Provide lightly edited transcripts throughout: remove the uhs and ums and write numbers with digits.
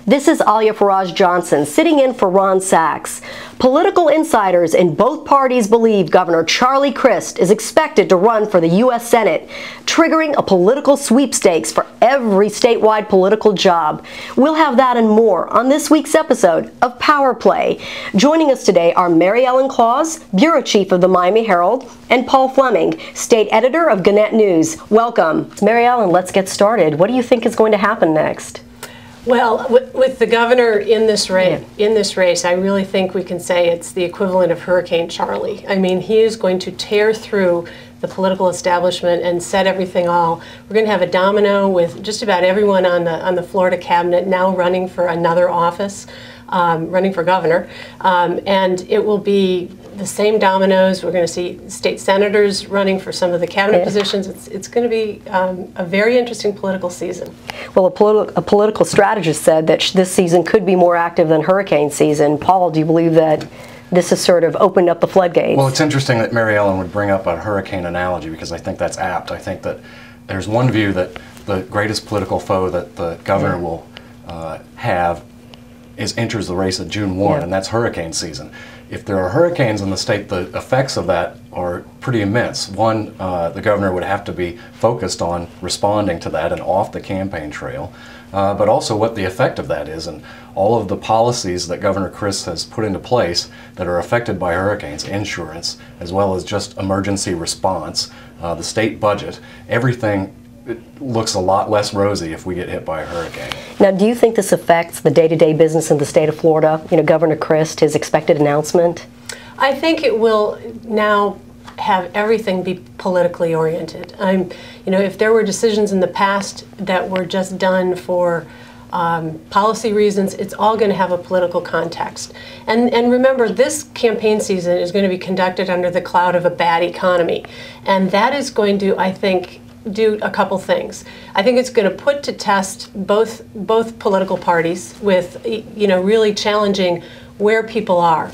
This is Alia Faraj Johnson sitting in for Ron Sachs. Political insiders in both parties believe Governor Charlie Crist is expected to run for the U.S. Senate, triggering a political sweepstakes for every statewide political job. We'll have that and more on this week's episode of Power Play. Joining us today are Mary Ellen Claus, Bureau Chief of the Miami Herald, and Paul Fleming, State Editor of Gannett News. Welcome. Mary Ellen, let's get started. What do you think is going to happen next? Well, with the governor in this race, I really think we can say it's the equivalent of Hurricane Charlie. I mean, he is going to tear through the political establishment and set everything all. We're going to have a domino with just about everyone on the Florida cabinet now running for another office, running for governor, and it will be the same dominoes. We're going to see state senators running for some of the cabinet positions. It's going to be a very interesting political season. Well, a political strategist said that this season could be more active than hurricane season. Paul, do you believe that this has sort of opened up the floodgates? Well, it's interesting that Mary Ellen would bring up a hurricane analogy because I think that's apt. I think that there's one view that the greatest political foe that the governor will have enters the race at June 1, and that's hurricane season. If there are hurricanes in the state, the effects of that are pretty immense. One, the governor would have to be focused on responding to that and off the campaign trail, but also what the effect of that is and all of the policies that Governor Crist has put into place that are affected by hurricanes, insurance, as well as just emergency response, the state budget, everything. It looks a lot less rosy if we get hit by a hurricane. Now, do you think this affects the day-to-day business in the state of Florida? You know, Governor Crist, his expected announcement? I think it will now have everything be politically oriented. You know, if there were decisions in the past that were just done for policy reasons, it's all going to have a political context. And remember, this campaign season is going to be conducted under the cloud of a bad economy. And that is going to, I think, do a couple things. I think it's going to put to test both political parties with, you know, really challenging where people are.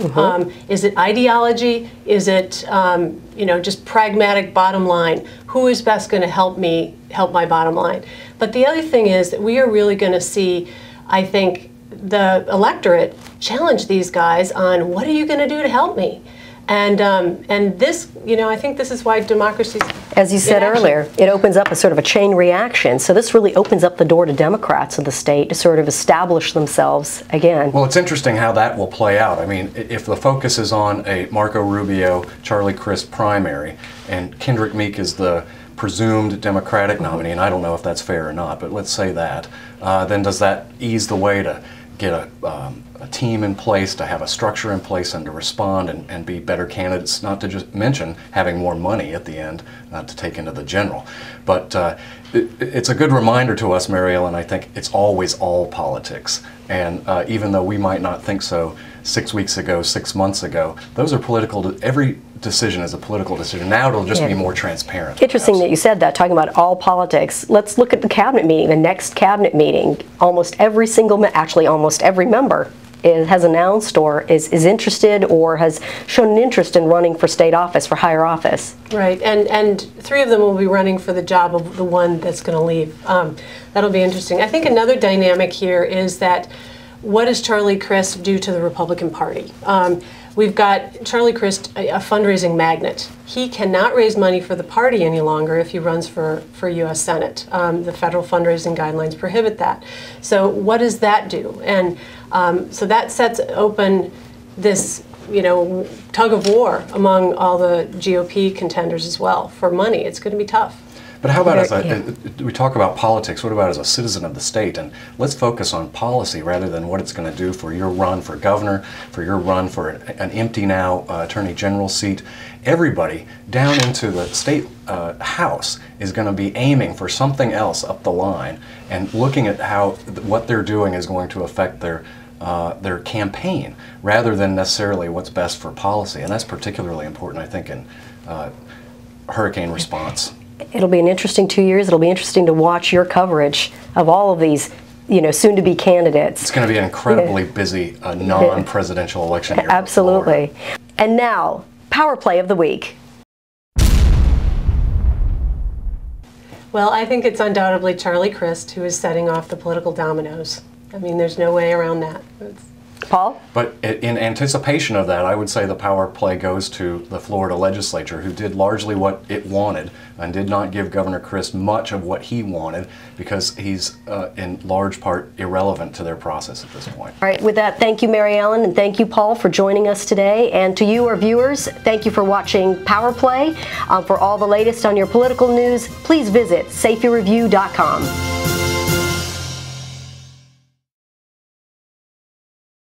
Is it ideology? Is it, you know, just pragmatic bottom line? Who is best going to help my bottom line? But the other thing is that we are really going to see, I think, the electorate challenge these guys on what are you going to do to help me? And this, you know, I think this is why democracy, as you said earlier, it opens up a sort of a chain reaction. So this really opens up the door to Democrats in the state to sort of establish themselves again. Well, it's interesting how that will play out. I mean, if the focus is on a Marco Rubio, Charlie Crist primary, and Kendrick Meek is the presumed Democratic nominee, and I don't know if that's fair or not, but let's say that, then does that ease the way to get a team in place, to have a structure in place and to respond and be better candidates, not to just mention having more money at the end to take into the general. But it's a good reminder to us, Mary Ellen, I think it's always all politics. And even though we might not think so 6 weeks ago, 6 months ago, those are political, every decision is a political decision. Now it'll just be more transparent. Interesting that you said that, talking about all politics. Let's look at the cabinet meeting, the next cabinet meeting. Almost every member has announced or is interested or has shown an interest in running for state office, for higher office. Right, and 3 of them will be running for the job of the one that's going to leave. That'll be interesting. I think another dynamic here is that what does Charlie Crist do to the Republican Party? We've got Charlie Crist, a fundraising magnet. He cannot raise money for the party any longer if he runs for U.S. Senate. The federal fundraising guidelines prohibit that. So what does that do? And so that sets open this, you know, tug of war among all the GOP contenders as well for money. It's going to be tough. But how about we talk about politics, what about as a citizen of the state? And let's focus on policy rather than what it's going to do for your run for governor, for your run for an empty now attorney general seat. Everybody down into the state house is going to be aiming for something else up the line and looking at how what they're doing is going to affect their campaign rather than necessarily what's best for policy. And that's particularly important, I think, in hurricane response. It'll be an interesting 2 years. It'll be interesting to watch your coverage of all of these, you know, soon-to-be candidates. It's going to be an incredibly busy non-presidential election year. Absolutely. And now, Power Play of the Week. Well, I think it's undoubtedly Charlie Crist who is setting off the political dominoes. I mean, there's no way around that. Paul? But in anticipation of that, I would say the power play goes to the Florida legislature, who did largely what it wanted and did not give Governor Crist much of what he wanted, because he's in large part irrelevant to their process at this point. All right, with that, thank you, Mary Ellen, and thank you, Paul, for joining us today. And to you, our viewers, thank you for watching Power Play. For all the latest on your political news, please visit safeyreview.com.